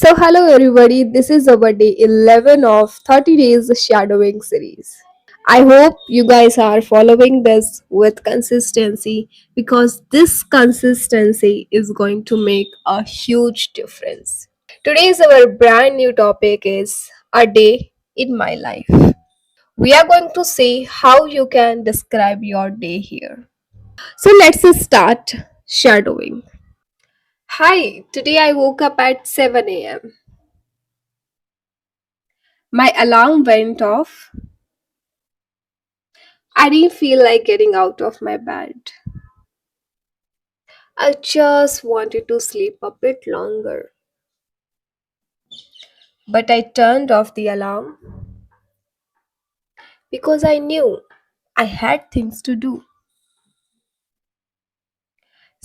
Hello everybody, this is our day 11 of 30 days shadowing series. I hope you guys are following this with consistency because this consistency is going to make a huge difference. Today's our brand new topic is a day in my life. We are going to see how you can describe your day here. So let's start shadowing. Hi, today I woke up at 7 a.m. My alarm went off. I didn't feel like getting out of my bed. I just wanted to sleep a bit longer. But I turned off the alarm because I knew I had things to do.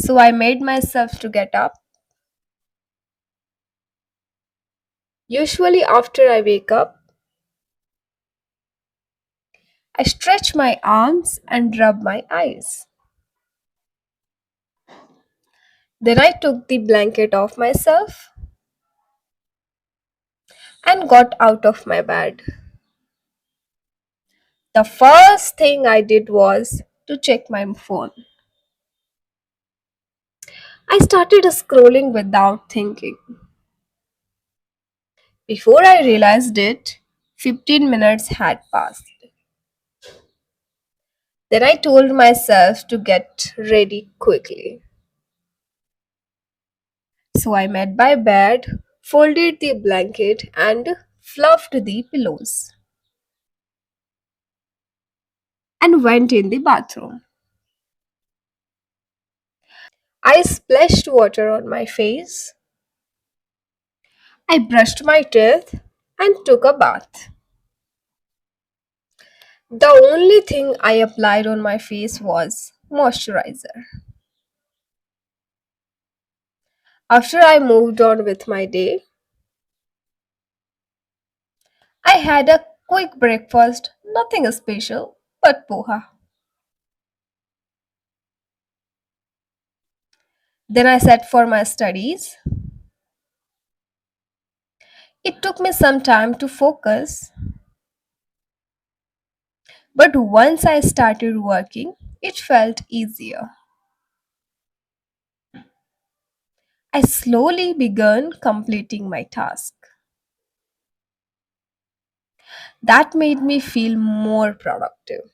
So I made myself to get up. Usually after I wake up, I stretch my arms and rub my eyes. Then I took the blanket off myself and got out of my bed. The first thing I did was to check my phone. I started scrolling without thinking. Before I realized it, 15 minutes had passed. Then I told myself to get ready quickly. So I made my bed, folded the blanket, and fluffed the pillows, and went in the bathroom. I splashed water on my face. I brushed my teeth and took a bath. The only thing I applied on my face was moisturizer. After I moved on with my day, I had a quick breakfast, nothing special, but poha. Then I sat for my studies. It took me some time to focus, but once I started working, it felt easier. I slowly began completing my task. That made me feel more productive.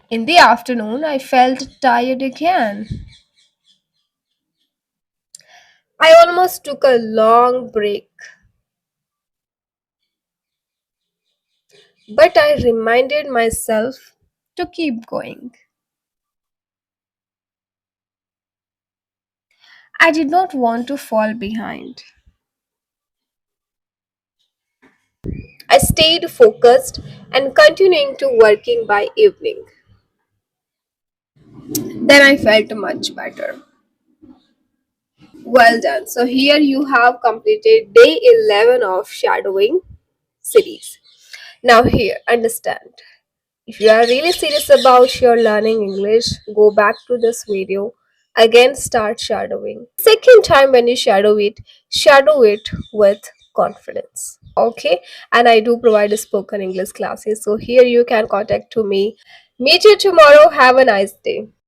In the afternoon, I felt tired again. I almost took a long break, but I reminded myself to keep going. I did not want to fall behind. I stayed focused and continuing to working by evening. Then I felt much better. Well done. So here you have completed day 11 of shadowing series. Now here, understand. If you are really serious about your learning English, go back to this video. Again, start shadowing. Second time when you shadow it with confidence. Okay, and I do provide spoken English classes. So here you can contact to me. Meet you tomorrow. Have a nice day.